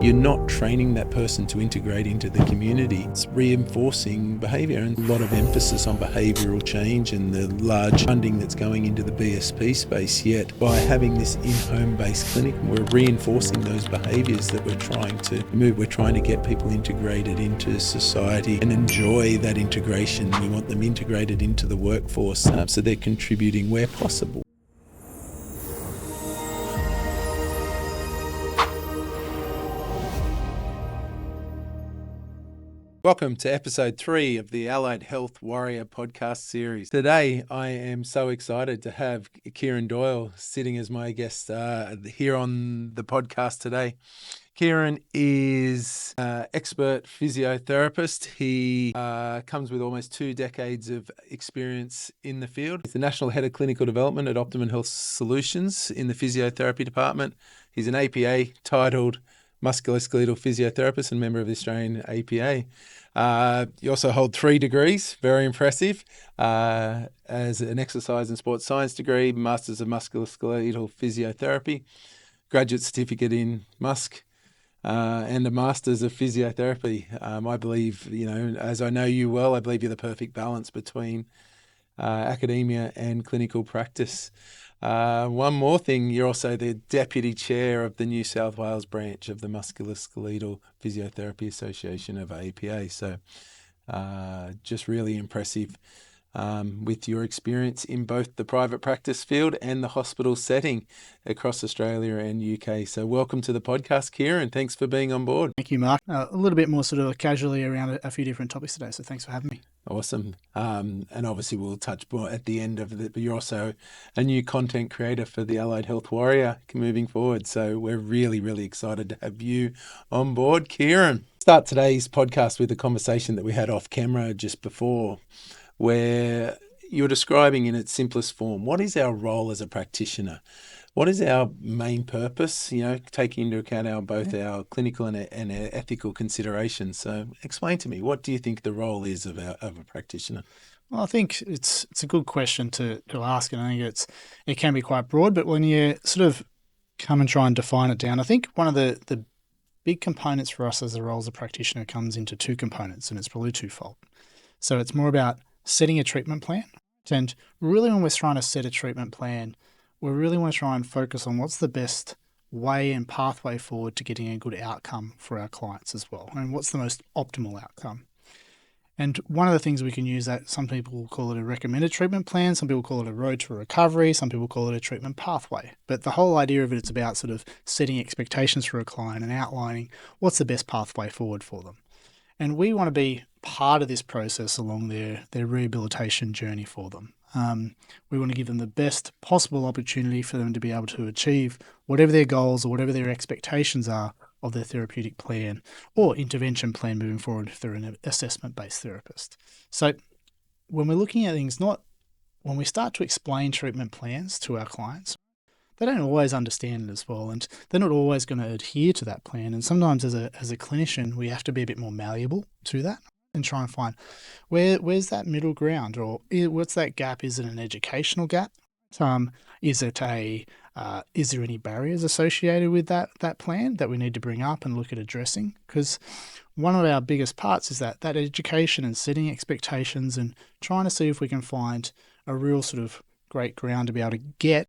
you're not training that person to integrate into the community. It's reinforcing behaviour, and a lot of emphasis on behavioural change and the large funding that's going into the BSP space. Yet by having this in-home based clinic, we're reinforcing those behaviours that we're trying to move. We're trying to get people integrated into society and enjoy that integration. We want them integrated into the workforce so they're contributing where possible. Welcome to episode 3 of the Allied Health Warrior podcast series. Today, I am so excited to have Kieran Doyle sitting as my guest here on the podcast today. Kieran is an expert physiotherapist. He comes with almost 2 decades of experience in the field. He's the National Head of Clinical Development at Optimum Health Solutions in the physiotherapy department. He's an APA titled musculoskeletal physiotherapist and member of the Australian APA. You also hold 3 degrees, very impressive, as an exercise and sports science degree, Masters of Musculoskeletal Physiotherapy, graduate certificate in MUSC, and a Masters of Physiotherapy. I believe, as I know you well, I believe you're the perfect balance between academia and clinical practice. One more thing, you're also the Deputy Chair of the New South Wales branch of the Musculoskeletal Physiotherapy Association of APA. So just really impressive with your experience in both the private practice field and the hospital setting across Australia and UK. So welcome to the podcast, Kieran. Thanks for being on board. Thank you, Mark. A little bit more sort of casually around a few different topics today, so thanks for having me. Awesome. And obviously we'll touch more at the end of it, but you're also a new content creator for the Allied Health Warrior moving forward. So we're really, really excited to have you on board, Kieran. Start today's podcast with a conversation that we had off camera just before, where you're describing in its simplest form, what is our role as a practitioner? What is our main purpose, taking into account both our clinical and our ethical considerations? So explain to me, what do you think the role is of a practitioner? Well, I think it's a good question to ask, and I think it can be quite broad, but when you sort of come and try and define it down, I think one of the big components for us as a role as a practitioner comes into 2 components, and it's probably twofold. So it's more about setting a treatment plan, and really when we're trying to set a treatment plan, we really want to try and focus on what's the best way and pathway forward to getting a good outcome for our clients as well, and what's the most optimal outcome. And one of the things we can use that, some people will call it a recommended treatment plan, some people call it a road to recovery, some people call it a treatment pathway. But the whole idea of it is about sort of setting expectations for a client and outlining what's the best pathway forward for them. And we want to be part of this process along their rehabilitation journey for them. We want to give them the best possible opportunity for them to be able to achieve whatever their goals or whatever their expectations are of their therapeutic plan or intervention plan moving forward if they're an assessment-based therapist. So when we're looking at things, when we start to explain treatment plans to our clients, they don't always understand it as well, and they're not always going to adhere to that plan. And sometimes as a clinician, we have to be a bit more malleable to that and try and find where's that middle ground, or what's that gap? Is it an educational gap? Is there any barriers associated with that plan that we need to bring up and look at addressing? Because one of our biggest parts is that education and setting expectations and trying to see if we can find a real sort of great ground to be able to get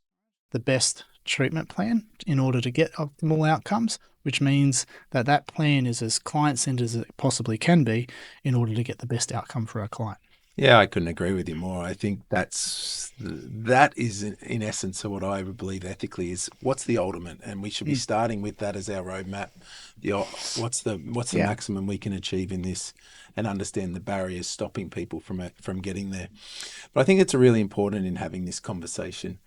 the best treatment plan in order to get optimal outcomes, which means that plan is as client-centered as it possibly can be in order to get the best outcome for our client. Yeah, I couldn't agree with you more. I think that is in essence what I believe ethically is what's the ultimate, and we should be starting with that as our roadmap. What's the maximum we can achieve in this, and understand the barriers stopping people from getting there. But I think it's really important in having this conversation.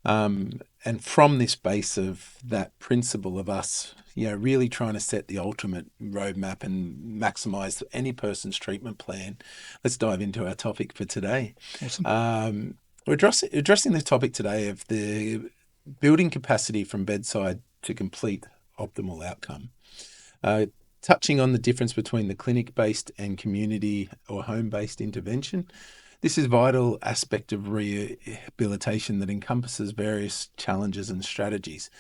And from this base of that principle of us, really trying to set the ultimate roadmap and maximize any person's treatment plan, let's dive into our topic for today. Awesome. We're addressing the topic today of the building capacity from bedside to complete optimal outcome. Touching on the difference between the clinic-based and community or home-based intervention. This is a vital aspect of rehabilitation that encompasses various challenges and strategies.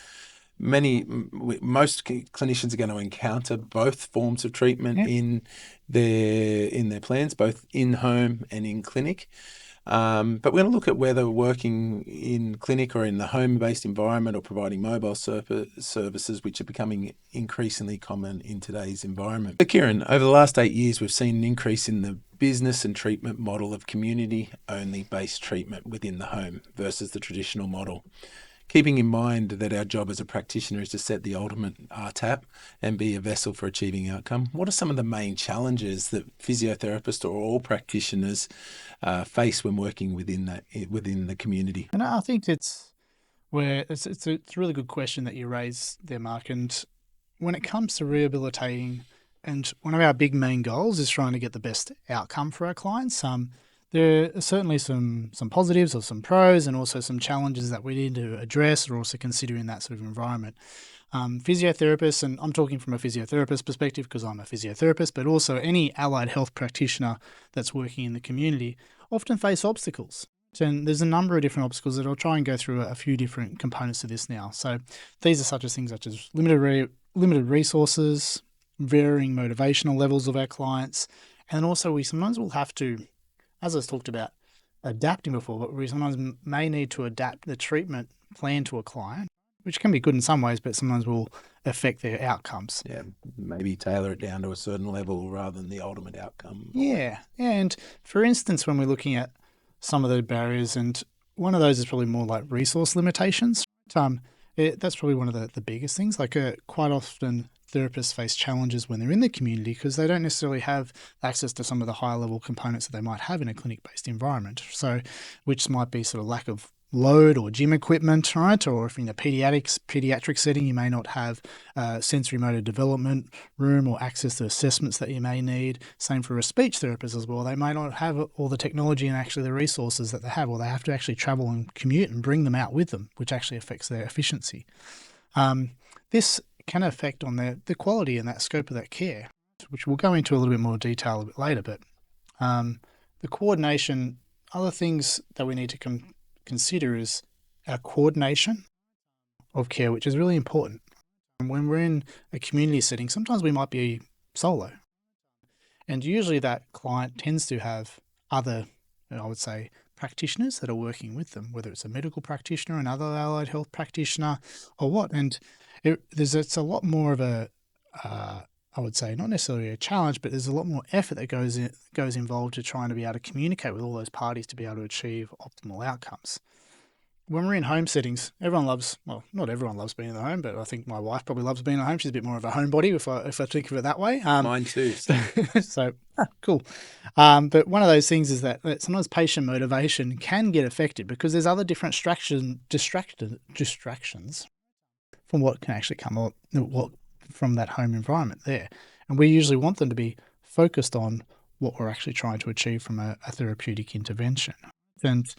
most clinicians are going to encounter both forms of treatment in their plans, both in home and in clinic. But we're going to look at whether working in clinic or in the home-based environment or providing mobile services, which are becoming increasingly common in today's environment. So Kieran, over the last 8 years, we've seen an increase in the business and treatment model of community-only based treatment within the home versus the traditional model. Keeping in mind that our job as a practitioner is to set the ultimate RTAP and be a vessel for achieving outcome, what are some of the main challenges that physiotherapists or all practitioners face when working within the community? And I think it's a really good question that you raise there, Mark. And when it comes to rehabilitating, and one of our big main goals is trying to get the best outcome for our clients, there are certainly some positives or some pros and also some challenges that we need to address or also consider in that sort of environment. Physiotherapists, and I'm talking from a physiotherapist perspective because I'm a physiotherapist, but also any allied health practitioner that's working in the community often face obstacles. And there's a number of different obstacles that I'll try and go through a few different components to this now. So these are things such as limited resources, varying motivational levels of our clients, and also we sometimes will have to, as I talked about, adapting before, but we sometimes may need to adapt the treatment plan to a client, which can be good in some ways, but sometimes will affect their outcomes. Yeah, maybe tailor it down to a certain level rather than the ultimate outcome. Yeah. And for instance, when we're looking at some of the barriers, and one of those is probably more like resource limitations. That's probably one of the biggest things. Like quite often therapists face challenges when they're in the community because they don't necessarily have access to some of the higher level components that they might have in a clinic-based environment. So, which might be sort of lack of load or gym equipment, right? Or if in a pediatric setting, you may not have sensory motor development room or access to assessments that you may need. Same for a speech therapist as well. They may not have all the technology and actually the resources that they have, or they have to actually travel and commute and bring them out with them, which actually affects their efficiency. This can affect on the quality and that scope of that care, which we'll go into a little bit more detail a bit later. But the coordination, other things that we need to consider is our coordination of care, which is really important. And when we're in a community setting, sometimes we might be solo. And usually that client tends to have other, I would say, practitioners that are working with them, whether it's a medical practitioner, another allied health practitioner, or what. And it's a lot more of a, I would say, not necessarily a challenge, but there's a lot more effort that goes involved to trying to be able to communicate with all those parties to be able to achieve optimal outcomes. When we're in home settings, not everyone loves being in the home, but I think my wife probably loves being at home. She's a bit more of a homebody if I think of it that way. Mine too. So cool. But one of those things is that sometimes patient motivation can get affected because there's other different distractions from what can actually come up from that home environment there. And we usually want them to be focused on what we're actually trying to achieve from a therapeutic intervention. And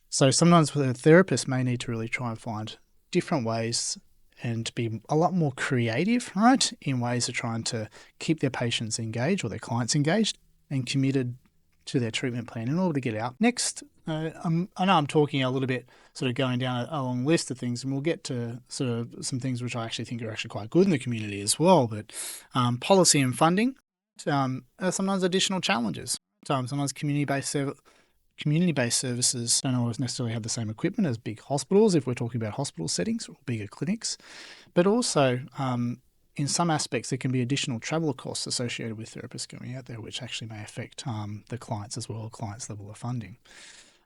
so sometimes the therapist may need to really try and find different ways and be a lot more creative, right, in ways of trying to keep their patients engaged or their clients engaged and committed to their treatment plan in order to get out. Next, I know I'm talking a little bit sort of going down a long list of things, and we'll get to sort of some things which I actually think are actually quite good in the community as well, but policy and funding are sometimes additional challenges. Sometimes community-based services don't always necessarily have the same equipment as big hospitals if we're talking about hospital settings or bigger clinics, but also in some aspects there can be additional travel costs associated with therapists going out there, which actually may affect the clients as well, clients' level of funding.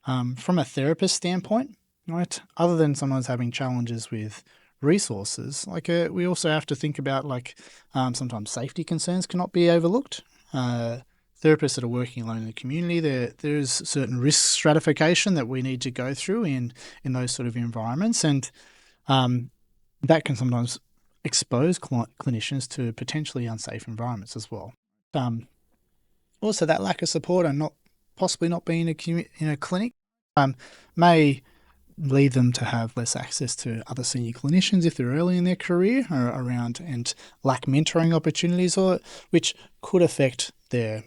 From a therapist standpoint, right, other than sometimes having challenges with resources, we also have to think about sometimes safety concerns cannot be overlooked. Therapists that are working alone in the community, there's certain risk stratification that we need to go through in those sort of environments, and that can sometimes expose clinicians to potentially unsafe environments as well. Also, that lack of support and possibly not being in a clinic may lead them to have less access to other senior clinicians if they're early in their career or around, and lack mentoring opportunities, which could affect their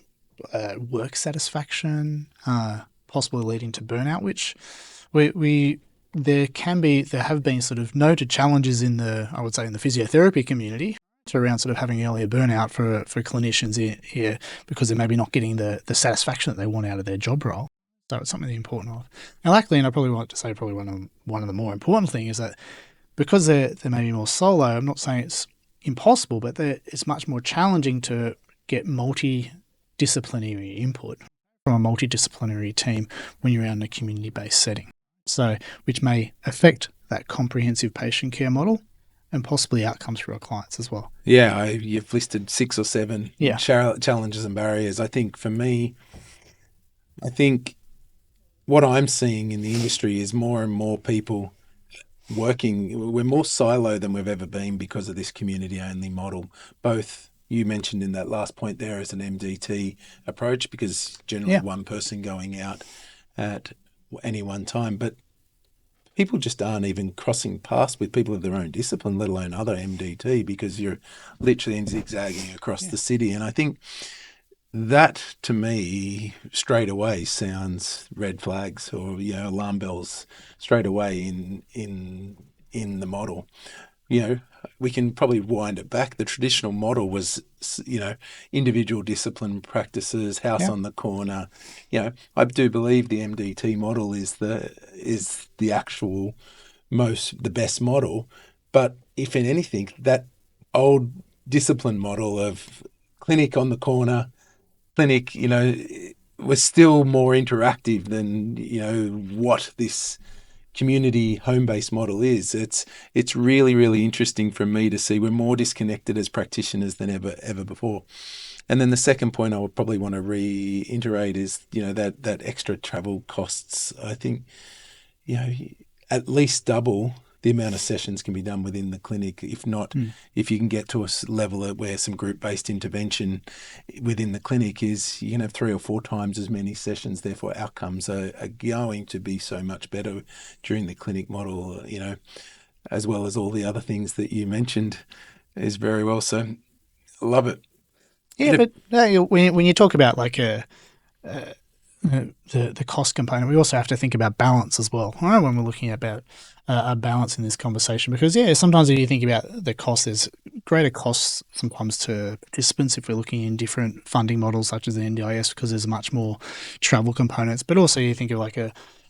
work satisfaction, possibly leading to burnout, which we there have been sort of noted challenges in the physiotherapy community around sort of having earlier burnout for clinicians here because they're maybe not getting the satisfaction that they want out of their job role. So it's something important of. Now, luckily, and I probably want to say probably one of the more important things is that because they're maybe more solo, I'm not saying it's impossible, but it's much more challenging to get multidisciplinary input from a multidisciplinary team when you're out in a community-based setting. So, which may affect that comprehensive patient care model and possibly outcomes for our clients as well. Yeah, you've listed 6 or 7 challenges and barriers. I think for me, what I'm seeing in the industry is more and more people working. We're more silo than we've ever been because of this community-only model. Both you mentioned in that last point there as an MDT approach, because generally one person going out at any one time, but people just aren't even crossing paths with people of their own discipline, let alone other MDT, because you're literally zigzagging across the city. And I think that, to me, straight away sounds red flags or alarm bells straight away in the model. We can probably wind it back. The traditional model was, individual discipline practices, house on the corner. I do believe the MDT model is the actual the best model. But if in anything, that old discipline model of clinic on the corner, clinic, was still more interactive than, what this community home-based model is. It's really, really interesting for me to see we're more disconnected as practitioners than ever before. And then the second point I would probably want to reiterate is, that extra travel costs. I think, at least double the amount of sessions can be done within the clinic. If not, if you can get to a level where some group-based intervention within the clinic is, you can have 3 or 4 times as many sessions. Therefore, outcomes are going to be so much better during the clinic model, as well as all the other things that you mentioned is very well. So, love it. Yeah, but when you talk about like the cost component, we also have to think about balance as well, right? When we're looking about a balance in this conversation, because sometimes if you think about the cost, there's greater costs sometimes to participants if we're looking in different funding models such as the NDIS, because there's much more travel components. But also you think of like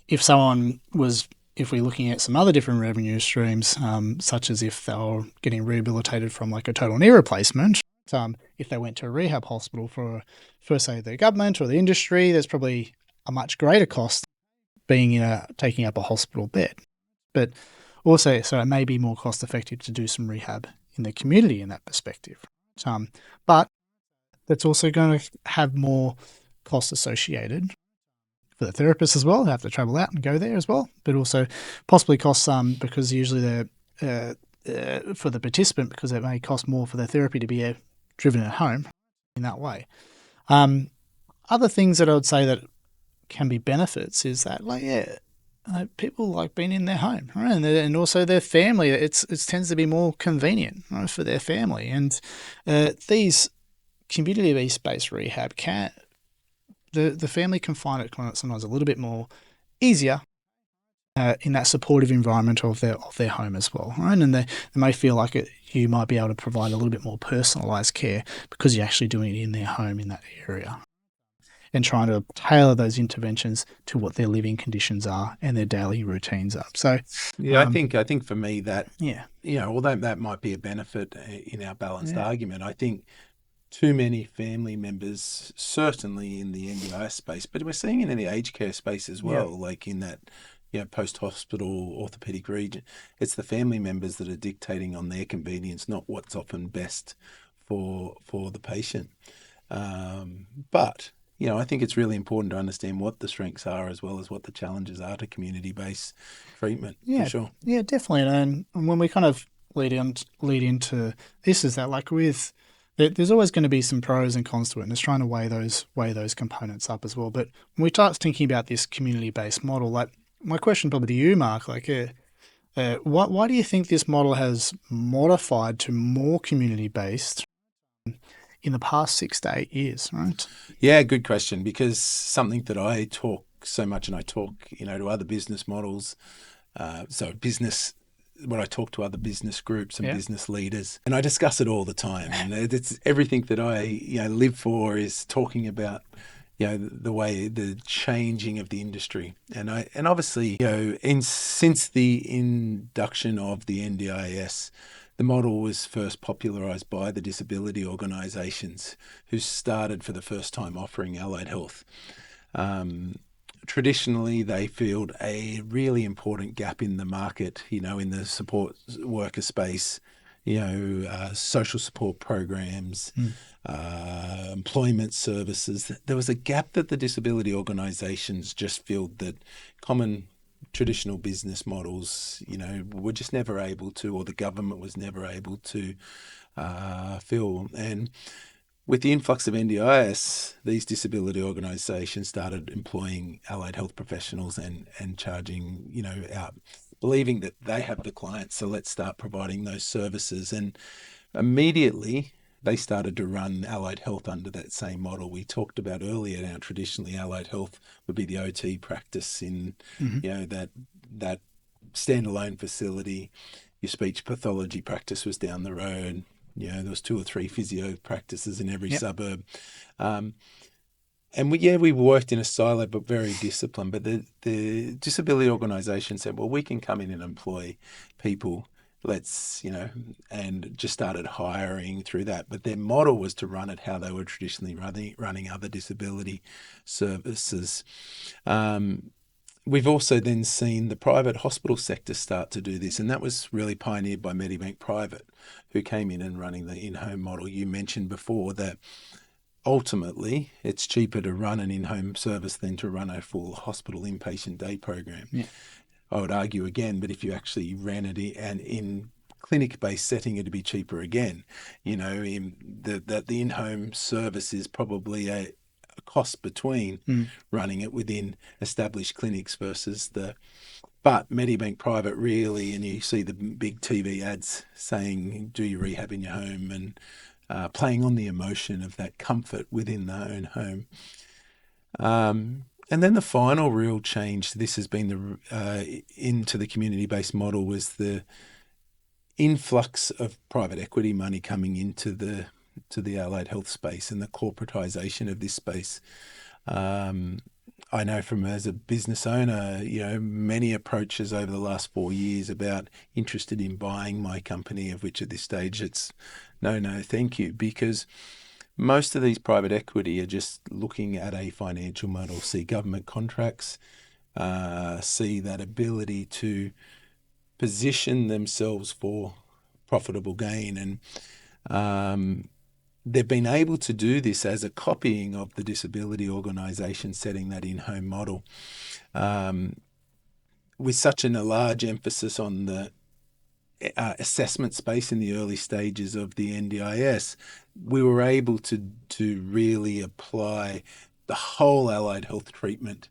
if we're looking at some other different revenue streams, such as if they were getting rehabilitated from like a total knee replacement. If they went to a rehab hospital for say the government or the industry, there's probably a much greater cost taking up a hospital bed. But also, so it may be more cost effective to do some rehab in the community in that perspective. But that's also going to have more cost associated for the therapist as well. They have to travel out and go there as well, but also possibly cost some because usually they're for the participant, because it may cost more for their therapy to be driven at home in that way. Other things that I would say that can be benefits is that, people like being in their home, right? And also their family. It tends to be more convenient, right, for their family. And these community-based rehab the family can find it kind of sometimes a little bit more easier in that supportive environment of their home as well, right? And they may feel like you might be able to provide a little bit more personalised care because you're actually doing it in their home in that area, and trying to tailor those interventions to what their living conditions are and their daily routines are. So, I think for me that although that might be a benefit in our balanced argument, I think too many family members, certainly in the NDIS space, but we're seeing it in the aged care space as well, like in that post-hospital orthopedic region. It's the family members that are dictating on their convenience, not what's often best for the patient. But I think it's really important to understand what the strengths are as well as what the challenges are to community-based treatment. Yeah, for sure. Yeah, definitely. And when we kind of lead into this, is that there's always going to be some pros and cons to it, and it's trying to weigh those components up as well. But when we start thinking about this community-based model, my question probably to you, Mark, why do you think this model has modified to more community-based in the past 6 to 8 years, right? Yeah, good question, because something that I talk so much, and I talk, to other business models So business, when I talk to other business groups and Yeah. business leaders, and I discuss it all the time. And it's everything that I live for is talking about the way the changing of the industry, and obviously since the induction of the NDIS, the model was first popularised by the disability organisations who started for the first time offering allied health. Um, Traditionally, they filled a really important gap in the market, in the support worker space, social support programs, Mm. employment services. There was a gap that the disability organisations just filled that common traditional business models, were just never able to, or the government was never able to fill. And with the influx of NDIS, these disability organisations started employing allied health professionals and charging, out, believing that they have the clients, so let's start providing those services. And immediately they started to run allied health under that same model we talked about earlier. Now, traditionally, allied health would be the OT practice in, Mm-hmm. that standalone facility. Your speech pathology practice was down the road. There was 2 or 3 physio practices in every Yep. suburb. And we worked in a silo, but very disciplined. But the disability organisation said, well, we can come in and employ people. Let's, and just started hiring through that. But their model was to run it how they were traditionally running other disability services. We've also then seen the private hospital sector start to do this, and that was really pioneered by Medibank Private, who came in and running the in-home model. You mentioned before that ultimately it's cheaper to run an in-home service than to run a full hospital inpatient day program. Yeah. I would argue again, but if you actually ran it in clinic-based setting, it'd be cheaper again. That the in-home service is probably a cost between running it within established clinics versus but Medibank Private really, and you see the big TV ads saying, do your rehab in your home, and playing on the emotion of that comfort within their own home. And then the final real change, this has been into the community-based model, was the influx of private equity money coming into the allied health space and the corporatization of this space. I know from as a business owner, many approaches over the last 4 years about interested in buying my company, of which at this stage it's no, thank you, because most of these private equity are just looking at a financial model, see government contracts, see that ability to position themselves for profitable gain. And they've been able to do this as a copying of the disability organisation setting that in-home model, with such a large emphasis on the assessment space in the early stages of the NDIS. We were able to really apply the whole allied health treatment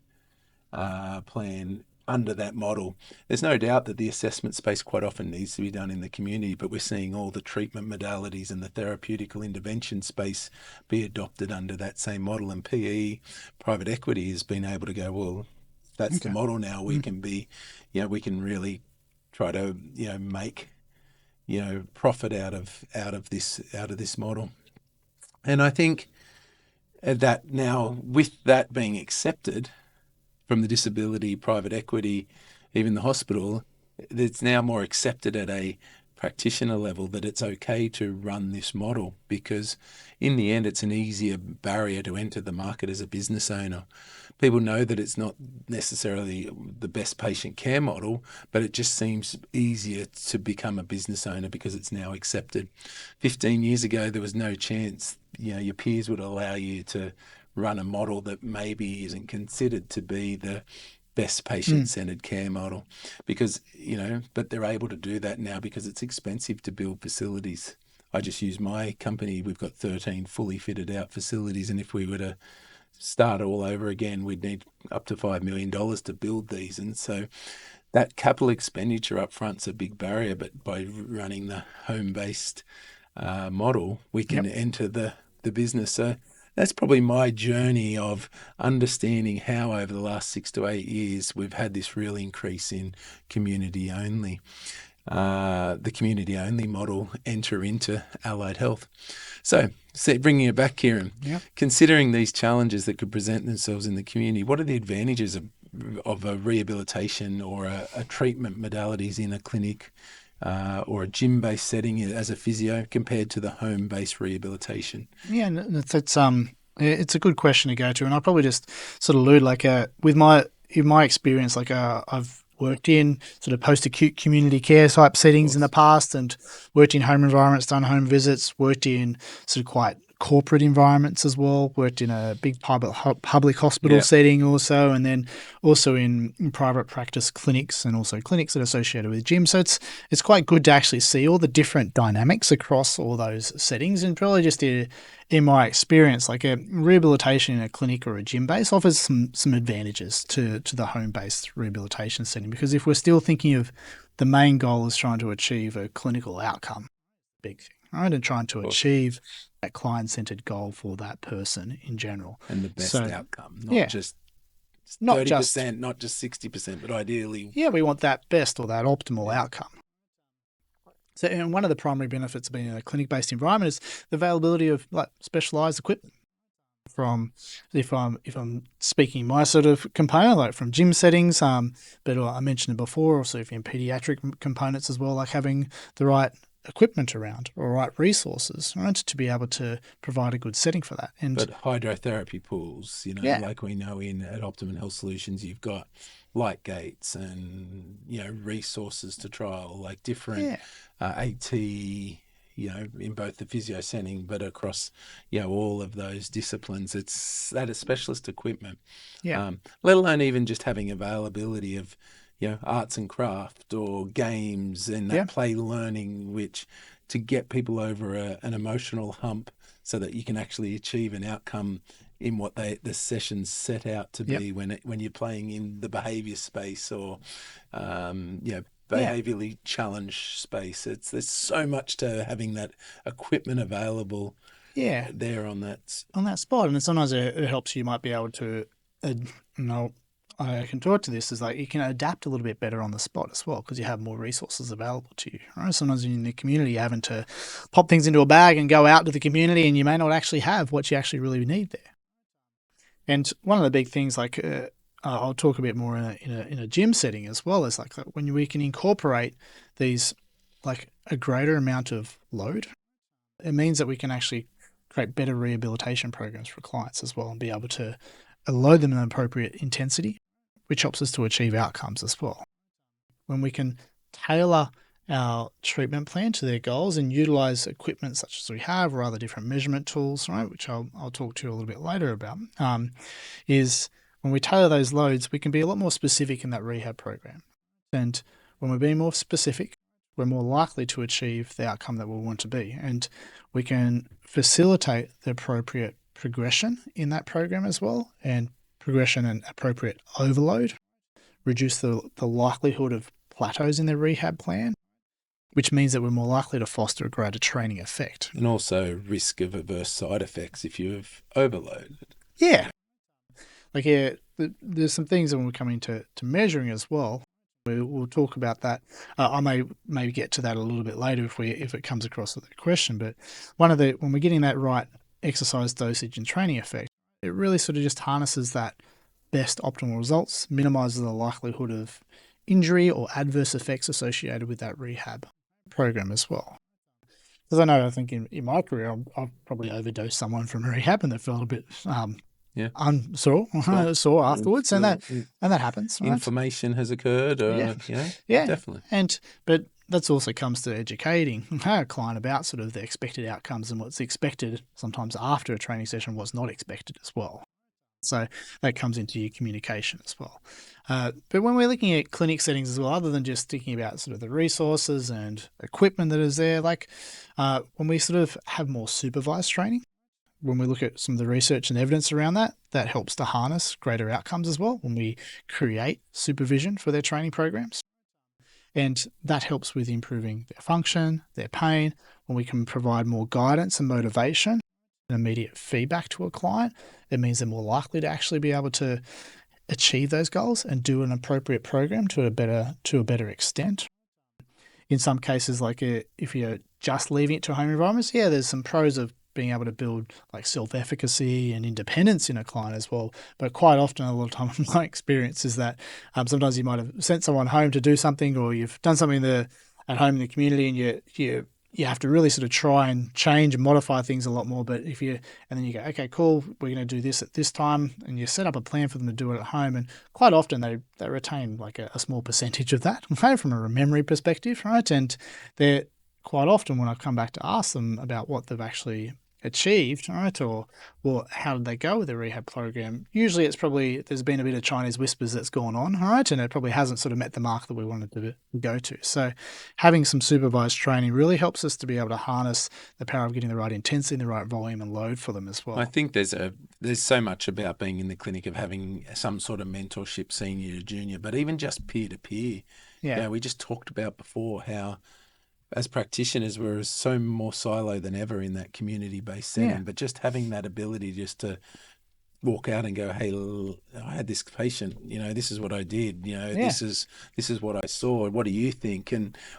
plan under that model. There's no doubt that the assessment space quite often needs to be done in the community, but we're seeing all the treatment modalities and the therapeutical intervention space be adopted under that same model. And PE, private equity, has been able to go, well, that's the model now. We can be, we can really try to, make, profit out of this model. And I think that now, with that being accepted from the disability, private equity, even the hospital, it's now more accepted at a practitioner level that it's okay to run this model, because in the end it's an easier barrier to enter the market as a business owner. People know that it's not necessarily the best patient care model, but it just seems easier to become a business owner because it's now accepted. 15 years ago, there was no chance, your peers would allow you to run a model that maybe isn't considered to be the best patient-centered care model, because, but they're able to do that now because it's expensive to build facilities. I just use my company. We've got 13 fully fitted out facilities, and if we were to start all over again, we'd need up to $5 million to build these. And so that capital expenditure up front's a big barrier, but by running the home-based model, we can enter the business. So that's probably my journey of understanding how over the last 6 to 8 years we've had this real increase in community only. The community only model enter into allied health. So, bringing it back, Kieran, considering these challenges that could present themselves in the community, what are the advantages of a rehabilitation or a treatment modalities in a clinic or a gym-based setting as a physio compared to the home-based rehabilitation? Yeah, and it's a good question to go to, and I'll probably just sort of allude in my experience, I've worked in sort of post-acute community care type settings in the past, and worked in home environments, done home visits, worked in sort of quite corporate environments as well, worked in a big public hospital setting also, and then also in private practice clinics, and also clinics that are associated with gyms. So it's quite good to actually see all the different dynamics across all those settings, and probably just in my experience, like a rehabilitation in a clinic or a gym base offers some advantages to the home-based rehabilitation setting, because if we're still thinking of the main goal is trying to achieve a clinical outcome, big thing, right? And trying to achieve that client-centered goal for that person in general. And the best outcome, not just 30%, not just 60%, but ideally. Yeah, we want that best or that optimal outcome. So, and one of the primary benefits of being in a clinic-based environment is the availability of specialized equipment. From if I'm speaking my sort of component, like from gym settings, but I mentioned it before, also if you're in pediatric components as well, like having the right equipment around or right resources, right, to be able to provide a good setting for that. But hydrotherapy pools, like we know at Optimum Health Solutions, you've got light gates and resources to trial, like different AT, in both the physio setting, but across all of those disciplines. It's that is specialist equipment. Let alone even just having availability of arts and craft or games and that play learning, which to get people over an emotional hump so that you can actually achieve an outcome in what the sessions set out to be when you're playing in the behavior space or behaviorally challenged space. There's so much to having that equipment available there on that spot, and sometimes it helps. You might be able to I can talk to this is like you can adapt a little bit better on the spot as well because you have more resources available to you. Right? Sometimes in the community, you're having to pop things into a bag and go out to the community, and you may not actually have what you actually really need there. And one of the big things, like I'll talk a bit more in a gym setting as well, is like when we can incorporate these like a greater amount of load, it means that we can actually create better rehabilitation programs for clients as well and be able to load them in an appropriate intensity, which helps us to achieve outcomes as well. When we can tailor our treatment plan to their goals and utilize equipment such as we have or other different measurement tools, right, which I'll talk to you a little bit later about, is when we tailor those loads, we can be a lot more specific in that rehab program. And when we're being more specific, we're more likely to achieve the outcome that we want to be. And we can facilitate the appropriate progression in that program as well, and progression and appropriate overload, reduce the likelihood of plateaus in their rehab plan, which means that we're more likely to foster a greater training effect. And also risk of adverse side effects if you have overloaded. Yeah. Like there's some things that when we're coming to measuring as well. We'll talk about that. I may maybe get to that a little bit later if it comes across with a question. But when we're getting that right exercise dosage and training effect, it really sort of just harnesses that best optimal results, minimizes the likelihood of injury or adverse effects associated with that rehab program as well. Because I think in my career, I've probably overdosed someone from rehab and they felt a bit sore afterwards, and that happens. Right? Inflammation has occurred. Definitely. But that also comes to educating a client about sort of the expected outcomes and what's expected sometimes after a training session, what's not expected as well. So that comes into your communication as well. But when we're looking at clinic settings as well, other than just thinking about sort of the resources and equipment that is there, like when we sort of have more supervised training, when we look at some of the research and evidence around that helps to harness greater outcomes as well when we create supervision for their training programs. And that helps with improving their function, their pain, when we can provide more guidance and motivation an immediate feedback to a client, it means they're more likely to actually be able to achieve those goals and do an appropriate program to a better extent. In some cases, like if you're just leaving it to home environments, yeah, there's some pros of being able to build like self-efficacy and independence in a client as well. But quite often, a lot of time, my experience is that sometimes you might have sent someone home to do something, or you've done something at home in the community, and you have to really sort of try and change and modify things a lot more. But and then you go, okay, cool, we're going to do this at this time, and you set up a plan for them to do it at home. And quite often they retain like a small percentage of that, okay, from a memory perspective, right? And they're quite often, when I come back to ask them about what they've actually achieved, right, or how did they go with the rehab program, usually it's probably there's been a bit of Chinese whispers that's gone on, all right, and it probably hasn't sort of met the mark that we wanted to go to. So having some supervised training really helps us to be able to harness the power of getting the right intensity, the right volume and load for them as well. I think there's so much about being in the clinic of having some sort of mentorship, senior to junior, but even just peer to peer. Yeah, we just talked about before how, as practitioners, we're so more silo than ever in that community-based setting, but just having that ability just to walk out and go, hey, I had this patient, this is what I did, this is what I saw. What do you think?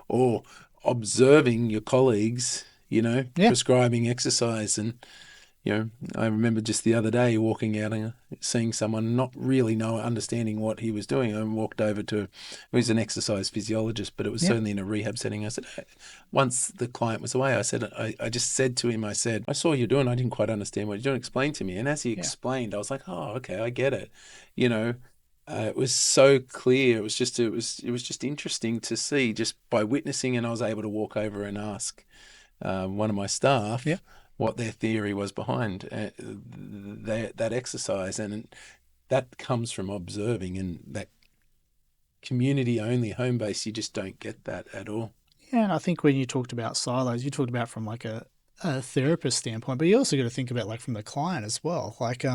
Or observing your colleagues, prescribing exercise. And, I remember just the other day walking out and seeing someone not really understanding what he was doing. I walked over to, he was an exercise physiologist, but it was certainly in a rehab setting. I said, once the client was away, I just said to him, I saw you doing, I didn't quite understand what you're doing, explain to me. And as he explained, I was like, oh, okay, I get it. It was so clear. It was just interesting to see just by witnessing, and I was able to walk over and ask one of my staff what their theory was behind that exercise. And that comes from observing, and that community-only home base, you just don't get that at all. Yeah, and I think when you talked about silos, you talked about from like a therapist standpoint, but you also got to think about like from the client as well. Like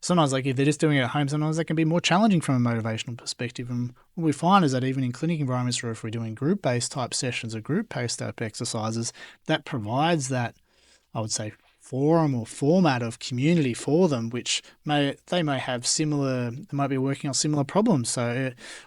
sometimes, like if they're just doing it at home, sometimes that can be more challenging from a motivational perspective. And what we find is that even in clinic environments, or if we're doing group-based type sessions or group-based type exercises, that provides that, I would say, forum or format of community for them, which they might be working on similar problems,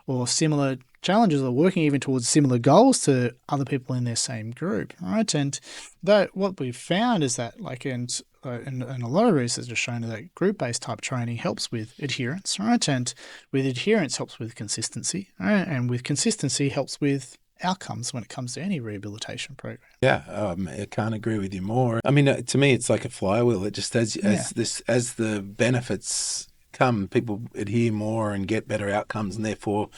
or similar challenges, or working even towards similar goals to other people in their same group, right? And what we've found is that, like, and a lot of research has shown that group-based type training helps with adherence, right? And with adherence helps with consistency, right? And with consistency helps with outcomes when it comes to any rehabilitation program. Yeah, I can't agree with you more. I mean, to me, it's like a flywheel. It just as the benefits come, people adhere more and get better outcomes, and therefore,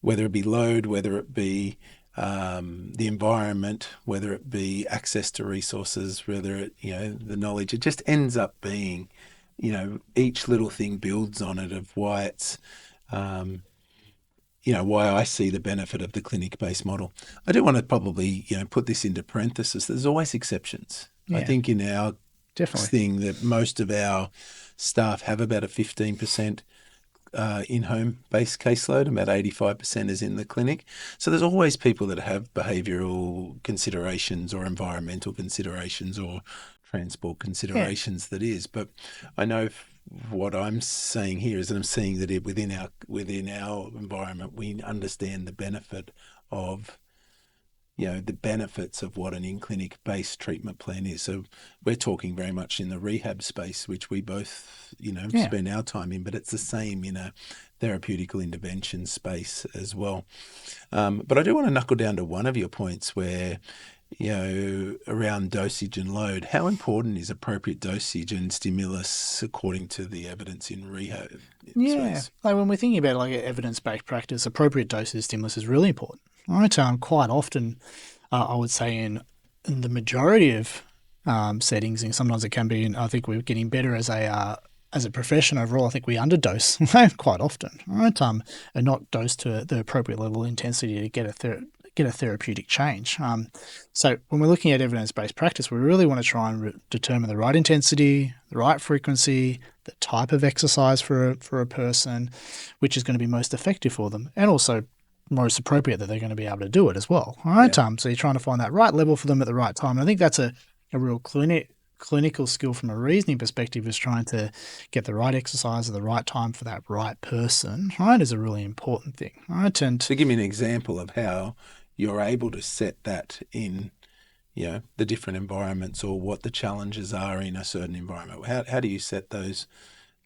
whether it be load, whether it be the environment, whether it be access to resources, whether it the knowledge, it just ends up being, each little thing builds on it, of why it's. Why I see the benefit of the clinic-based model. I do want to probably, put this into parenthesis. There's always exceptions. I think in our thing that most of our staff have about a 15% in-home based caseload, about 85% is in the clinic. So there's always people that have behavioural considerations or environmental considerations or transport considerations that is. But I know what I'm saying here is that I'm seeing that within our environment, we understand the benefit of, the benefits of what an in-clinic based treatment plan is. So we're talking very much in the rehab space, which we both, spend our time in, but it's the same in a therapeutical intervention space as well. But I do want to knuckle down to one of your points where, around dosage and load. How important is appropriate dosage and stimulus according to the evidence in rehab? Like when we're thinking about like evidence-based practice, appropriate dosage stimulus is really important. Right? Quite often, I would say in the majority of settings, and sometimes it can be, and I think we're getting better as a profession overall. I think we underdose quite often, right? And not dose to the appropriate level of intensity to get a therapeutic change. So when we're looking at evidence-based practice, we really want to try and determine the right intensity, the right frequency, the type of exercise for a person, which is going to be most effective for them, and also most appropriate that they're going to be able to do it as well. All right. So you're trying to find that right level for them at the right time. And I think that's a real clinical skill from a reasoning perspective is trying to get the right exercise at the right time for that right person, right, is a really important thing, right? And So give me an example of how you're able to set that in, the different environments, or what the challenges are in a certain environment. How do you set those,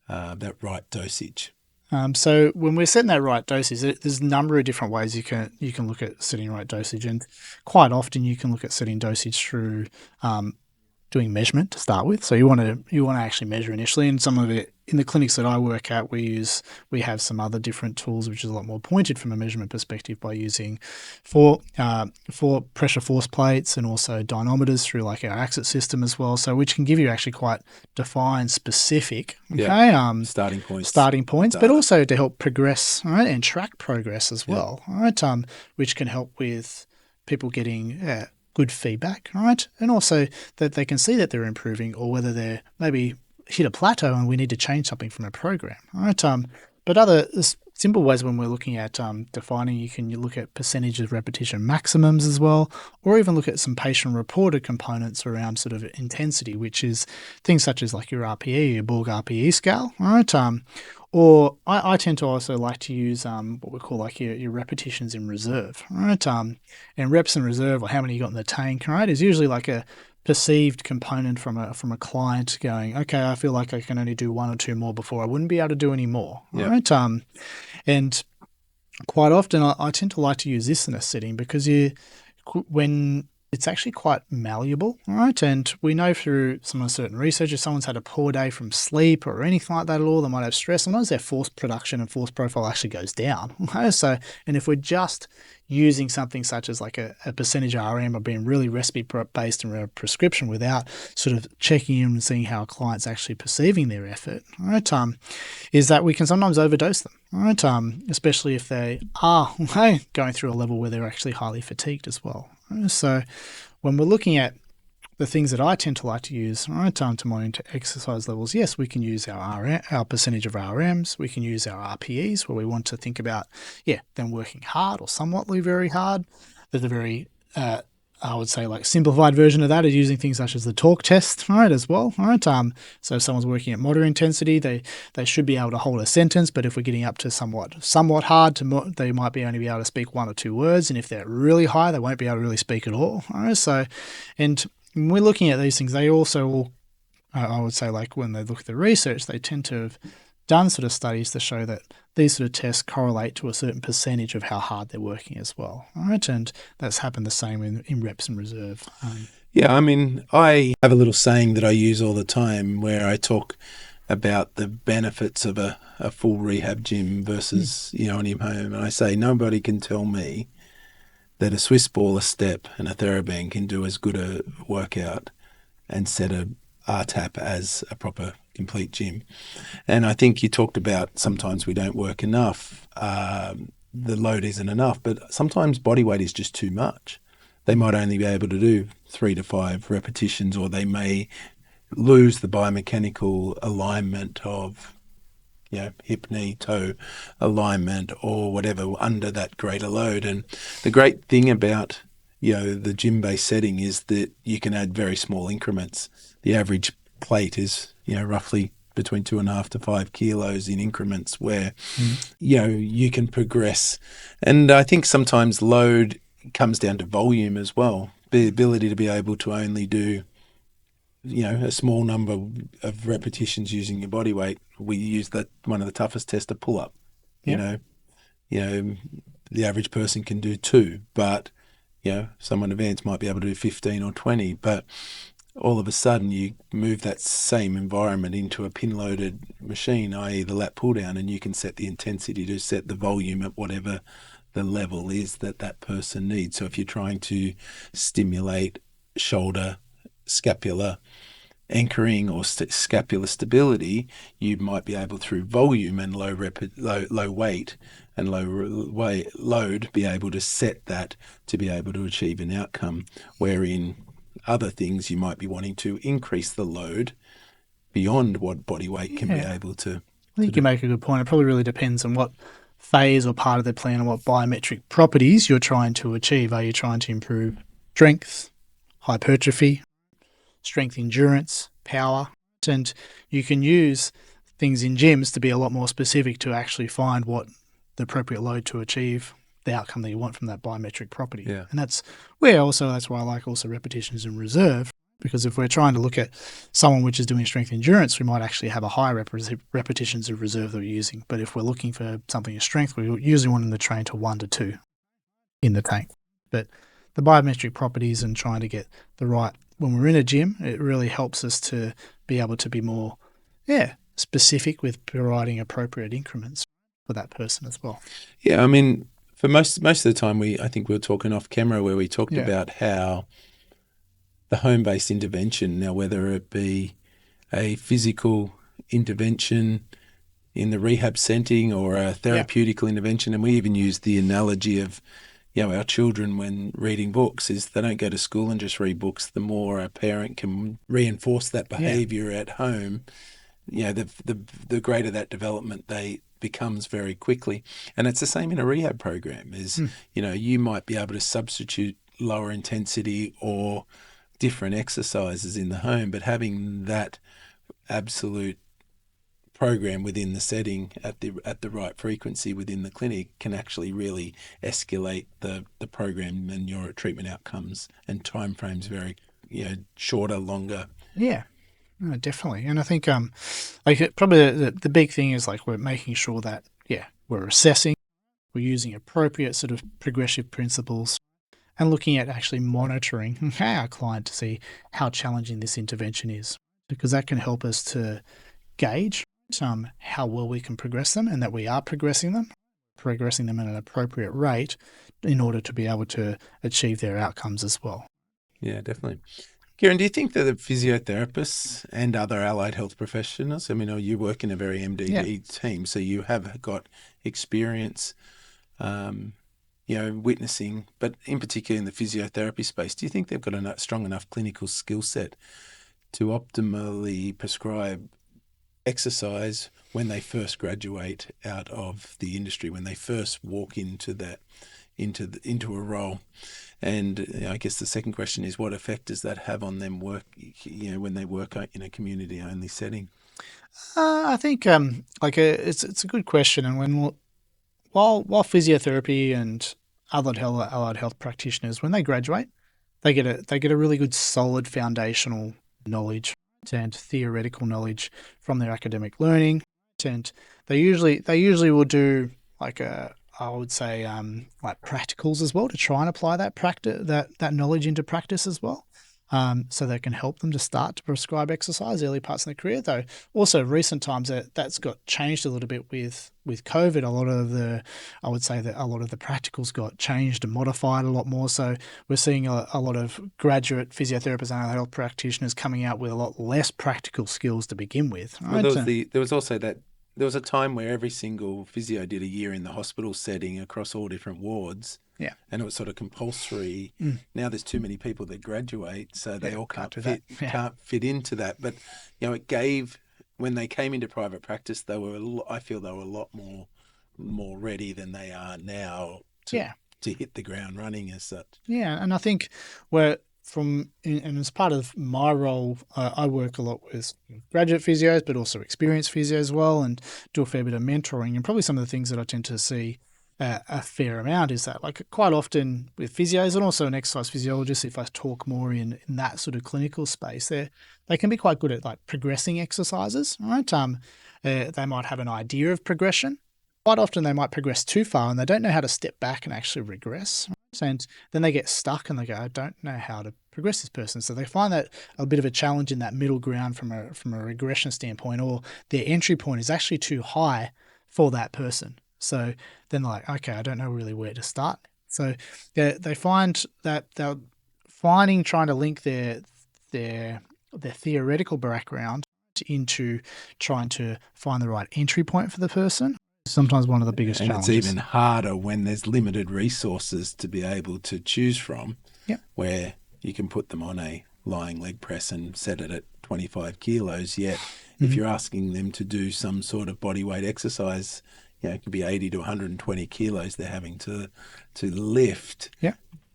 that right dosage? So when we're setting that right dosage, there's a number of different ways you can look at setting right dosage, and quite often you can look at setting dosage through doing measurement to start with. So you want to actually measure initially, and some of it in the clinics that I work at, we have some other different tools which is a lot more pointed from a measurement perspective by using four pressure force plates and also dynamometers through like our Axis system as well. So which can give you actually quite defined specific Starting points, but data. also to help progress, all right, and track progress as Yeah. well, all right, which can help with people getting good feedback, right? And also that they can see that they're improving, or whether they're maybe hit a plateau and we need to change something from a program, right? But other simple ways when we're looking at defining, you can look at percentage of repetition maximums as well, or even look at some patient-reported components around sort of intensity, which is things such as like your RPE, your Borg RPE scale, right? Or I tend to also like to use what we call like your repetitions in reserve, right? And reps in reserve, or how many you got in the tank, right, is usually like a perceived component from a client going, okay, I feel like I can only do one or two more before I wouldn't be able to do any more, right? And quite often I tend to like to use this in a setting because when it's actually quite malleable, right? And we know through some certain research, if someone's had a poor day from sleep or anything like that at all, they might have stress. Sometimes their force production and force profile actually goes down. Okay? So, and if we're just using something such as like a percentage RM, or being really recipe-based in a prescription without sort of checking in and seeing how a client's actually perceiving their effort, right, is that we can sometimes overdose them, right? Especially if they are going through a level where they're actually highly fatigued as well. So when we're looking at the things that I tend to like to use, right, to monitor exercise levels, yes, we can use our percentage of RMs, we can use our RPEs where we want to think about, them working hard or somewhatly very hard. There's a very, I would say, like simplified version of that is using things such as the talk test, right, as well, right? So if someone's working at moderate intensity, they should be able to hold a sentence, but if we're getting up to somewhat hard, they might only be able to speak one or two words, and if they're really high, they won't be able to really speak at all, right? So, and when we're looking at these things, they also will, I would say, like when they look at the research, they tend to have done sort of studies to show that these sort of tests correlate to a certain percentage of how hard they're working as well, right? And that's happened the same in reps and reserve. Yeah, I mean, I have a little saying that I use all the time where I talk about the benefits of a full rehab gym versus, an in-home. And I say, nobody can tell me that a Swiss ball, a step, and a TheraBand can do as good a workout and set a RTAP as a proper complete gym. And I think you talked about sometimes we don't work enough. The load isn't enough, but sometimes body weight is just too much. They might only be able to do 3 to 5 repetitions, or they may lose the biomechanical alignment of hip, knee, toe alignment or whatever under that greater load. And the great thing about, the gym-based setting is that you can add very small increments. The average plate is, roughly between 2.5 to 5 kilos in increments where, you can progress. And I think sometimes load comes down to volume as well. The ability to be able to only do a small number of repetitions using your body weight. We use that one of the toughest tests, a pull up. Yep. The average person can do 2, but someone advanced might be able to do 15 or 20. But all of a sudden, you move that same environment into a pin-loaded machine, i.e., the lat pull down, and you can set the intensity to set the volume at whatever the level is that person needs. So if you're trying to stimulate shoulder, scapular anchoring or scapular stability, you might be able, through volume and low weight and load, be able to set that to be able to achieve an outcome. Wherein other things you might be wanting to increase the load beyond what body weight can be able to. I think you make a good point. It probably really depends on what phase or part of the plan and what biometric properties you're trying to achieve. Are you trying to improve strength, hypertrophy, strength, endurance, power, and you can use things in gyms to be a lot more specific to actually find what the appropriate load to achieve the outcome that you want from that biometric property. Yeah. And that's why I like also repetitions in reserve, because if we're trying to look at someone which is doing strength endurance, we might actually have a higher repetitions of reserve that we're using. But if we're looking for something in strength, we usually want them to train to 1 to 2 in the tank. But the biometric properties and trying to get the right, when we're in a gym, it really helps us to be able to be more, specific with providing appropriate increments for that person as well. Yeah, I mean, for most of the time, I think we were talking off camera where we talked about how the home-based intervention, now whether it be a physical intervention in the rehab setting or a therapeutical intervention, and we even use the analogy of, our children when reading books is they don't go to school and just read books. The more a parent can reinforce that behaviour at home, the greater that development becomes very quickly. And it's the same in a rehab program is, you might be able to substitute lower intensity or different exercises in the home, but having that absolute program within the setting at the right frequency within the clinic can actually really escalate the program and your treatment outcomes and timeframes very shorter, longer. Yeah. No, definitely. And I think probably the big thing is we're making sure that we're assessing, we're using appropriate sort of progressive principles and looking at actually monitoring our client to see how challenging this intervention is, because that can help us to gauge how well we can progress them and that we are progressing them at an appropriate rate in order to be able to achieve their outcomes as well. Yeah, definitely. Kieran, do you think that the physiotherapists and other allied health professionals, I mean, you work in a very MDD team, so you have got experience, witnessing, but in particular in the physiotherapy space, do you think they've got a strong enough clinical skill set to optimally prescribe exercise when they first graduate out of the industry, when they first walk into a role? And I guess the second question is, what effect does that have on them when they work in a community-only setting? I think it's a good question, and while physiotherapy and allied health practitioners, when they graduate, they get a really good solid foundational knowledge and theoretical knowledge from their academic learning, and they usually will do I would say practicals as well to try and apply that knowledge into practice as well, so that can help them to start to prescribe exercise early parts of their career. Though also recent times that's got changed a little bit with COVID. I would say that a lot of the practicals got changed and modified a lot more. So we're seeing a lot of graduate physiotherapists and health practitioners coming out with a lot less practical skills to begin with. Right? Well, there was also that. There was a time where every single physio did a year in the hospital setting across all different wards. Yeah. And it was sort of compulsory. Now there's too many people that graduate, so they all can't fit into that. But, it gave, when they came into private practice, I feel they were a lot more ready than they are now to hit the ground running as such. Yeah. And I think and as part of my role, I work a lot with graduate physios, but also experienced physios as well, and do a fair bit of mentoring. And probably some of the things that I tend to see a fair amount is that, quite often with physios and also an exercise physiologist, if I talk more in that sort of clinical space, they can be quite good at progressing exercises, right? They might have an idea of progression. Quite often they might progress too far and they don't know how to step back and actually regress. And then they get stuck and they go, I don't know how to progress this person. So they find that a bit of a challenge in that middle ground from a regression standpoint, or their entry point is actually too high for that person. So then they're like, okay, I don't know really where to start. So they find that they're trying to link their theoretical background into trying to find the right entry point for the person. Sometimes one of the biggest challenges. And it's even harder when there's limited resources to be able to choose from, where you can put them on a lying leg press and set it at 25 kilos, yet if you're asking them to do some sort of body weight exercise, it could be 80 to 120 kilos they're having to lift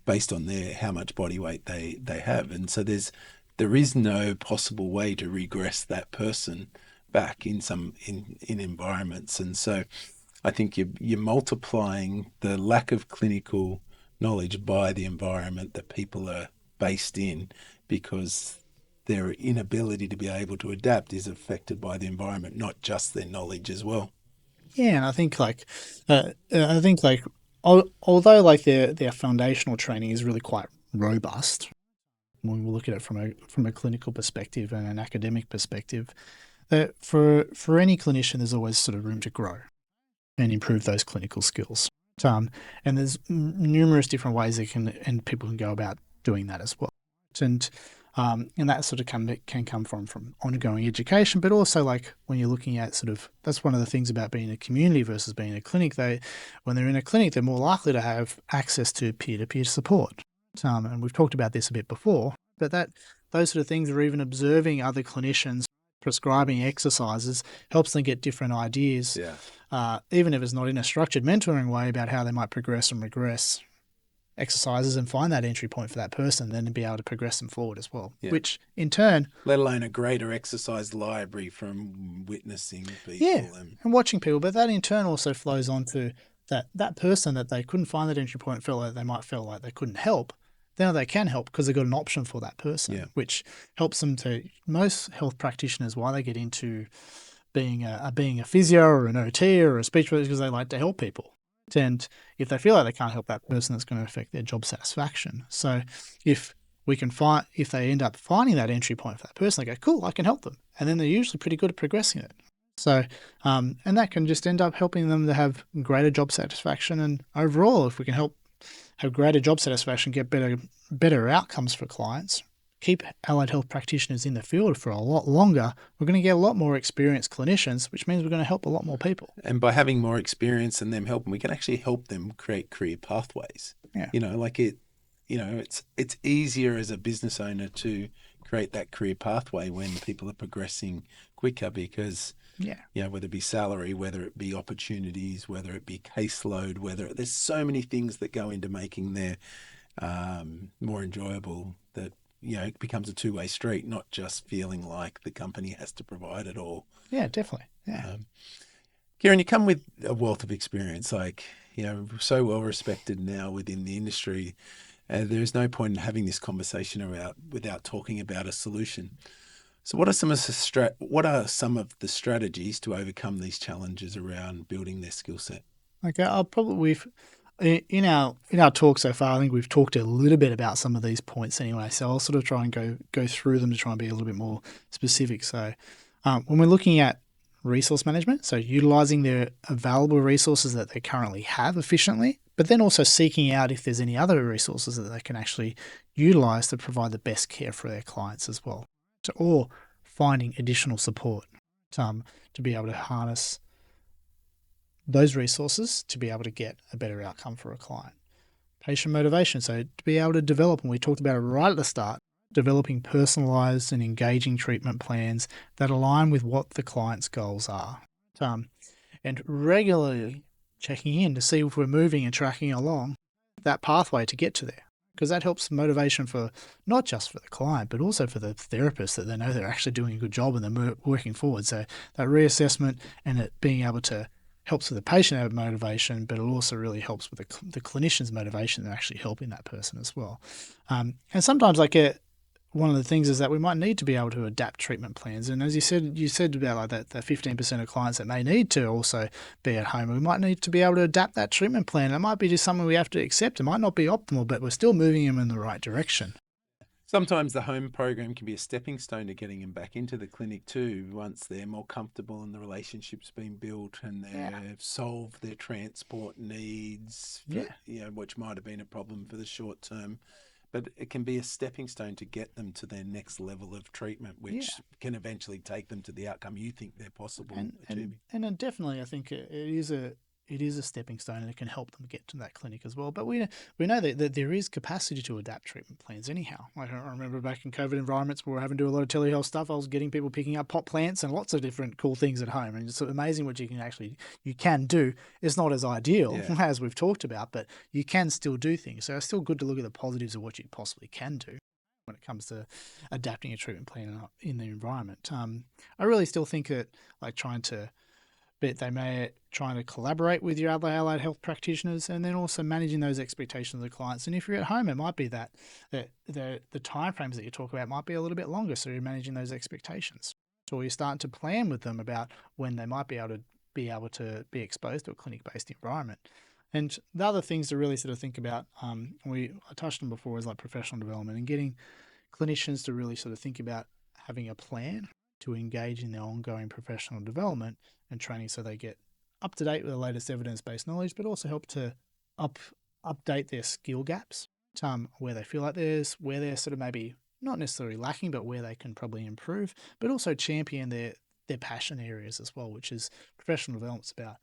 based on how much body weight they have. And so there's there is no possible way to regress that person back in environments. And so I think you're multiplying the lack of clinical knowledge by the environment that people are based in, because their inability to be able to adapt is affected by the environment, not just their knowledge as well. Yeah, and I think like although like their foundational training is really quite robust when we look at it from a clinical perspective and an academic perspective, for any clinician, there's always sort of room to grow and improve those clinical skills. And there's numerous different ways and people can go about doing that as well. And that sort of can come from ongoing education, but also like when you're looking at that's one of the things about being a community versus being a clinic. When they're in a clinic, they're more likely to have access to peer-to-peer support. And we've talked about this a bit before, but those sort of things, or even observing other clinicians prescribing exercises, helps them get different ideas, even if it's not in a structured mentoring way, about how they might progress and regress exercises and find that entry point for that person, then to be able to progress them forward as well, which in turn... Let alone a greater exercise library from witnessing people. Yeah, and watching people, but that in turn also flows on to that person that they couldn't find that entry point, feel like they couldn't help. Now they can help because they've got an option for that person, which helps them to... Most health practitioners, why they get into being a physio or an OT or a speech therapist, because they like to help people. And if they feel like they can't help that person, it's going to affect their job satisfaction. So if they end up finding that entry point for that person, they go, cool, I can help them. And then they're usually pretty good at progressing it. So, and that can just end up helping them to have greater job satisfaction. And overall, if we can help have greater job satisfaction, get better outcomes for clients, keep allied health practitioners in the field for a lot longer, we're going to get a lot more experienced clinicians, which means we're going to help a lot more people. And by having more experience and them helping, we can actually help them create career pathways. Yeah. It's easier as a business owner to create that career pathway when people are progressing quicker, because whether it be salary, whether it be opportunities, whether it be caseload, there's so many things that go into making their more enjoyable, that it becomes a two-way street, not just feeling like the company has to provide it all. Yeah, definitely. Yeah. Kieran, you come with a wealth of experience, so well respected now within the industry. There's no point in having this conversation without talking about a solution. So what are some of the strategies to overcome these challenges around building their skill set? Okay, in our talk so far, I think we've talked a little bit about some of these points anyway. So I'll sort of try and go through them to try and be a little bit more specific. So when we're looking at resource management, so utilizing their available resources that they currently have efficiently, but then also seeking out if there's any other resources that they can actually utilize to provide the best care for their clients as well. Or finding additional support to be able to harness those resources to be able to get a better outcome for a client. Patient motivation, so to be able to develop, and we talked about it right at the start, developing personalized and engaging treatment plans that align with what the client's goals are. And regularly checking in to see if we're moving and tracking along that pathway to get to there, because that helps motivation for not just for the client, but also for the therapist, that they know they're actually doing a good job and they're working forward. So that reassessment and it being able to helps with the patient have motivation, but it also really helps with the clinician's motivation and actually helping that person as well. And sometimes one of the things is that we might need to be able to adapt treatment plans. And as you said about like that 15% of clients that may need to also be at home, we might need to be able to adapt that treatment plan. It might be just something we have to accept. It might not be optimal, but we're still moving them in the right direction. Sometimes the home program can be a stepping stone to getting them back into the clinic too, once they're more comfortable and the relationship's been built and they've solved their transport needs, which might have been a problem for the short term. But it can be a stepping stone to get them to their next level of treatment, which can eventually take them to the outcome you think they're possible achieving. And definitely, I think it is a stepping stone, and it can help them get to that clinic as well. But we know that there is capacity to adapt treatment plans anyhow. Like I remember back in COVID environments where we're having to do a lot of telehealth stuff, I was getting people picking up pot plants and lots of different cool things at home. And it's amazing what you can do. It's not as ideal as we've talked about, but you can still do things. So it's still good to look at the positives of what you possibly can do. when it comes to adapting a treatment plan in the environment. I really still think that they may trying to collaborate with your other allied health practitioners, and then also managing those expectations of the clients. And if you're at home, it might be that the timeframes that you talk about might be a little bit longer, so you're managing those expectations. Or you're starting to plan with them about when they might be able to be exposed to a clinic-based environment. And the other things to really sort of think about, I touched on before, is like professional development and getting clinicians to really sort of think about having a plan to engage in their ongoing professional development and training, so they get up to date with the latest evidence-based knowledge, but also help to update their skill gaps, where they feel like where they're sort of maybe not necessarily lacking, but where they can probably improve, but also champion their passion areas as well, which is professional development's about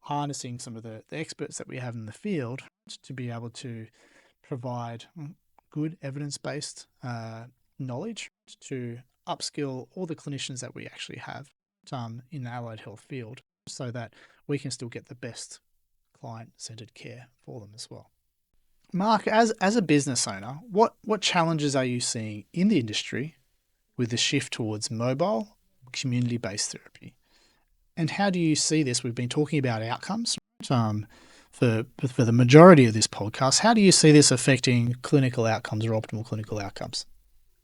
harnessing some of the experts that we have in the field to be able to provide good evidence-based knowledge to upskill all the clinicians that we actually have in the allied health field, so that we can still get the best client-centered care for them as well. Mark, as a business owner, what challenges are you seeing in the industry with the shift towards mobile, community-based therapy? And how do you see this? We've been talking about outcomes for the majority of this podcast. How do you see this affecting clinical outcomes or optimal clinical outcomes?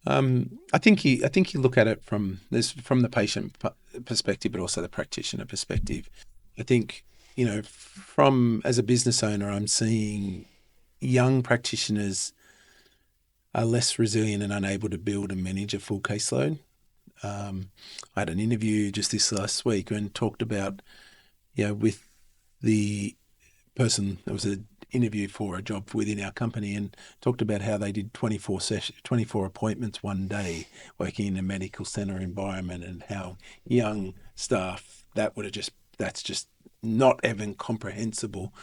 I think you look at it from the patient perspective, but also the practitioner perspective. I think, as a business owner, I'm seeing young practitioners are less resilient and unable to build and manage a full caseload. I had an interview just this last week and talked about, with the person, there was an interview for a job within our company, and talked about how they did 24 appointments one day working in a medical center environment, and how young staff, that's just not even comprehensible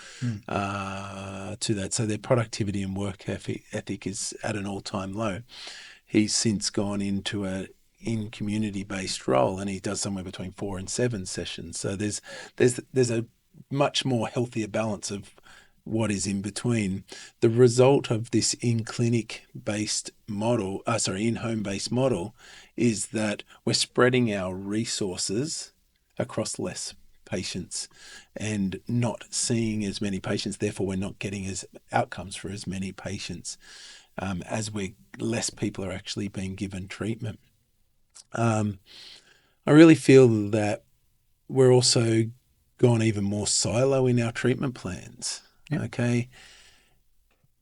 to that. So their productivity and work ethic is at an all-time low. He's since gone into a community-based role, and he does somewhere between 4 and 7 sessions. So there's a much more healthier balance of what is in between. The result of this in-home-based model is that we're spreading our resources across less patients and not seeing as many patients. Therefore, we're not getting as outcomes for as many patients as less people are actually being given treatment. I really feel that we're also gone even more silo in our treatment plans. Yep. Okay.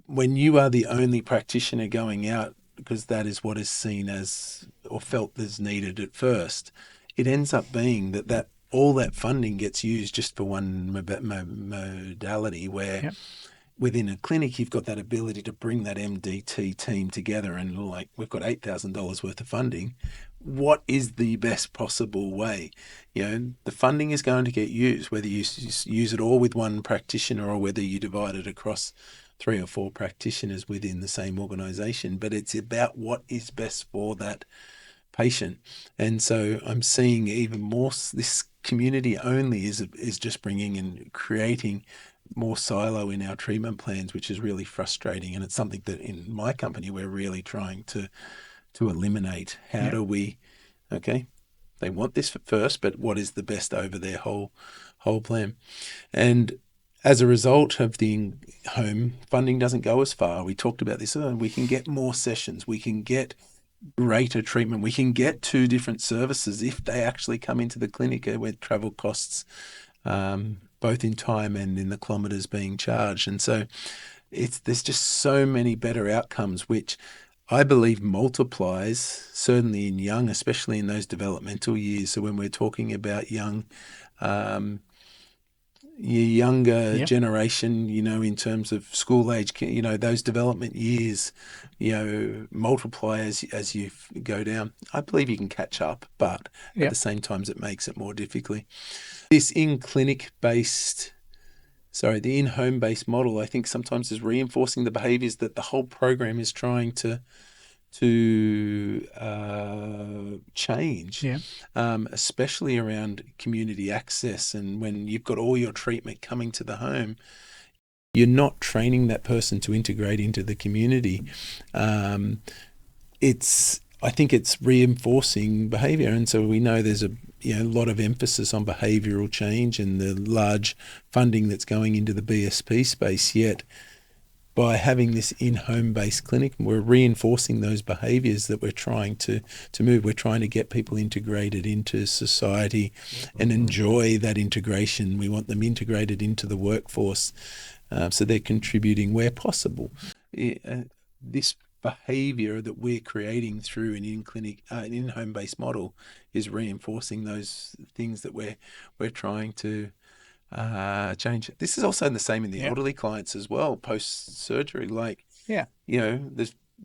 When you are the only practitioner going out, because that is what is seen as or felt as needed at first, it ends up being that all that funding gets used just for one modality, where yep. Within a clinic, you've got that ability to bring that MDT team together, and like, we've got $8,000 worth of funding. What is the best possible way? The funding is going to get used, whether you use it all with one practitioner or whether you divide it across 3 or 4 practitioners within the same organization. But it's about what is best for that patient. And so I'm seeing even more, this community only is just bringing and creating more silo in our treatment plans, which is really frustrating. And it's something that in my company we're really trying to eliminate. How do we, they want this first, but what is the best over their whole plan? And as a result of the home, funding doesn't go as far. We talked about this. We can get more sessions. We can get greater treatment. We can get 2 different services if they actually come into the clinic with travel costs, both in time and in the kilometres being charged. And so there's just so many better outcomes, which I believe multiplies, certainly in young, especially in those developmental years. So when we're talking about young, younger yep. generation, in terms of school age, those development years, multiply as you go down. I believe you can catch up, but yep. at the same time, it makes it more difficult. This the in-home-based model, I think sometimes is reinforcing the behaviours that the whole program is trying to change, yeah. Especially around community access. And when you've got all your treatment coming to the home, you're not training that person to integrate into the community. I think it's reinforcing behaviour, and so we know there's a lot of emphasis on behavioural change and the large funding that's going into the BSP space. Yet, by having this in-home based clinic, we're reinforcing those behaviours that we're trying to move. We're trying to get people integrated into society and enjoy that integration. We want them integrated into the workforce, so they're contributing where possible. This behaviour that we're creating through an in-clinic, an in-home based model is reinforcing those things that we're trying to change. This is also the same in the elderly clients as well, post-surgery. Like,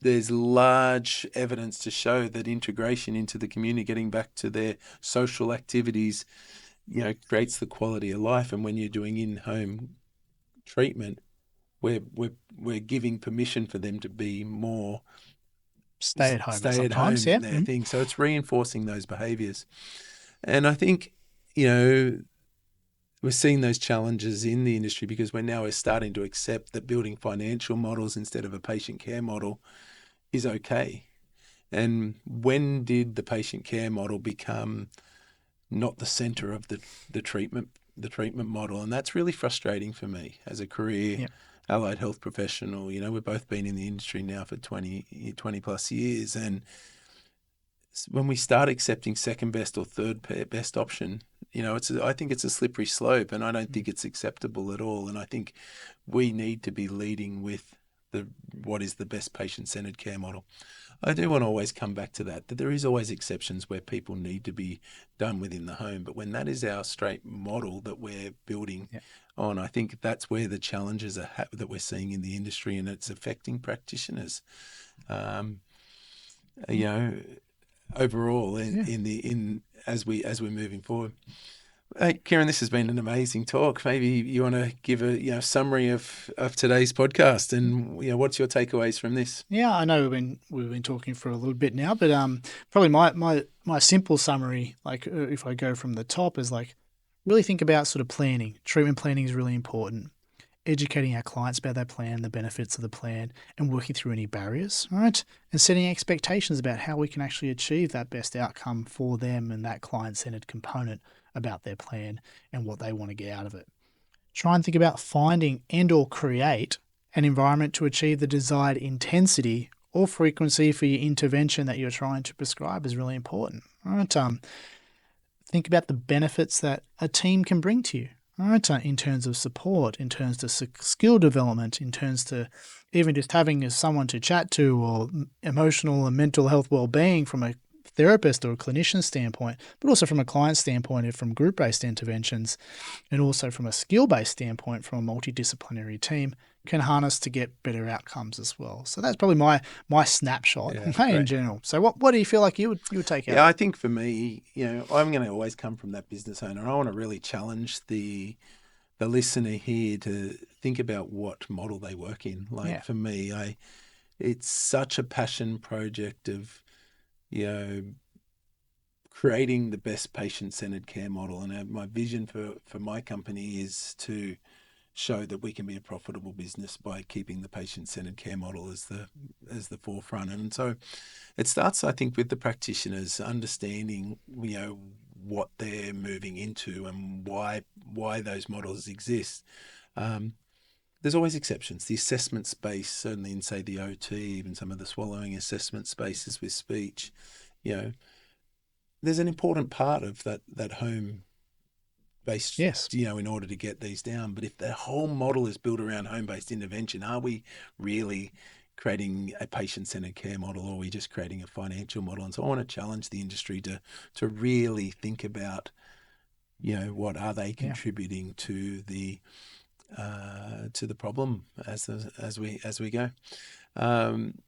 there's large evidence to show that integration into the community, getting back to their social activities, creates the quality of life. And when you're doing in-home treatment, we're giving permission for them to be more stay at home in their thing. So it's reinforcing those behaviours. And I think, we're seeing those challenges in the industry because we're starting to accept that building financial models instead of a patient care model is okay. And when did the patient care model become not the centre of the treatment model? And that's really frustrating for me as a career allied health professional. We've both been in the industry now for 20 plus years, and when we start accepting second best or third best option, I think it's a slippery slope, and I don't think it's acceptable at all. And I think we need to be leading with what is the best patient-centered care model. I do want to always come back to that there is always exceptions where people need to be done within the home. But when that is our straight model that we're building on, I think that's where the challenges are that we're seeing in the industry, and it's affecting practitioners. Overall, as we're moving forward. Hey, Kieran, this has been an amazing talk. Maybe you want to give a summary of today's podcast, and what's your takeaways from this? Yeah, I know we've been talking for a little bit now, but probably my simple summary, like if I go from the top, is like really think about sort of planning. Treatment planning is really important. Educating our clients about their plan, the benefits of the plan, and working through any barriers, right? And setting expectations about how we can actually achieve that best outcome for them and that client-centered component about their plan and what they want to get out of it. Try and think about finding and or create an environment to achieve the desired intensity or frequency for your intervention that you're trying to prescribe is really important, right? Think about the benefits that a team can bring to you, right, in terms of support, in terms of skill development, in terms to even just having someone to chat to, or emotional and mental health well-being from a therapist or a clinician standpoint, but also from a client standpoint and from group-based interventions, and also from a skill-based standpoint from a multidisciplinary team, can harness to get better outcomes as well. So that's probably my snapshot in general. So what do you feel like you would take out? Yeah, I think for me, I'm going to always come from that business owner. I want to really challenge the listener here to think about what model they work in. Like for me, it's such a passion project of creating the best patient-centered care model. And my vision for my company is to show that we can be a profitable business by keeping the patient-centered care model as the forefront. And so it starts, I think, with the practitioners understanding, what they're moving into and why those models exist. There's always exceptions. The assessment space, certainly in, say, the OT, even some of the swallowing assessment spaces with speech, there's an important part of that home-based, in order to get these down. But if the whole model is built around home-based intervention, are we really creating a patient-centered care model, or are we just creating a financial model? And so I want to challenge the industry to really think about, what are they contributing to the problem as we go.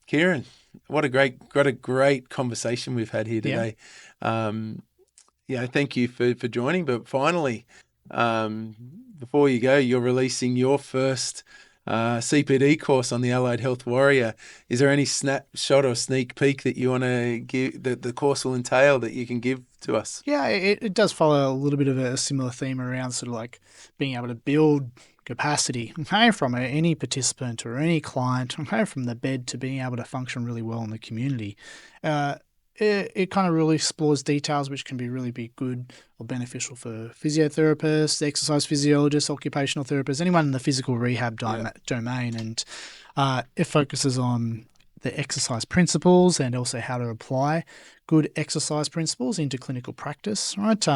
Kieran, what a great conversation we've had here today. Thank you for joining. But finally, before you go, you're releasing your first CPD course on the Allied Health Warrior. Is there any snapshot or sneak peek that you want to give that the course will entail that you can give to us? Yeah, it does follow a little bit of a similar theme around sort of like being able to build capacity, okay, from any participant or any client, okay, from the bed to being able to function really well in the community. It kind of really explores details which can be good or beneficial for physiotherapists, exercise physiologists, occupational therapists, anyone in the physical rehab domain. And it focuses on the exercise principles and also how to apply good exercise principles into clinical practice, right?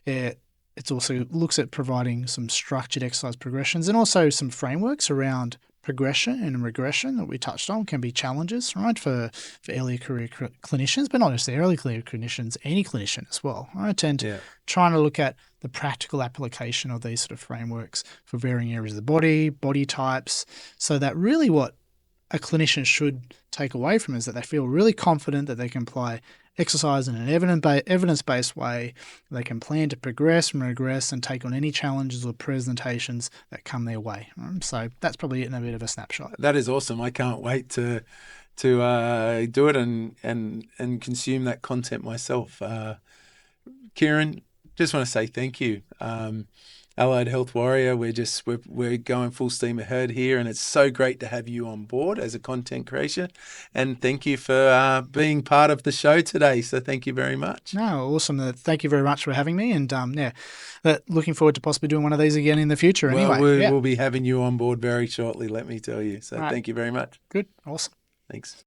It also looks at providing some structured exercise progressions and also some frameworks around progression and regression that we touched on can be challenges, right, for early career clinicians, but not just the early career clinicians, any clinician as well, right? And trying to look at the practical application of these sort of frameworks for varying areas of the body types, so that really what a clinician should take away from is that they feel really confident that they can apply exercise in an evidence-based way. They can plan to progress and regress and take on any challenges or presentations that come their way. So that's probably it in a bit of a snapshot. That is awesome. I can't wait to do it and consume that content myself. Kieran, just want to say thank you. Allied Health Warrior, we're going full steam ahead here, and it's so great to have you on board as a content creator. And thank you for being part of the show today. So thank you very much. No, awesome. Thank you very much for having me, and looking forward to possibly doing one of these again in the future. Well, we'll be having you on board very shortly, let me tell you. So Thank you very much. Good, awesome. Thanks.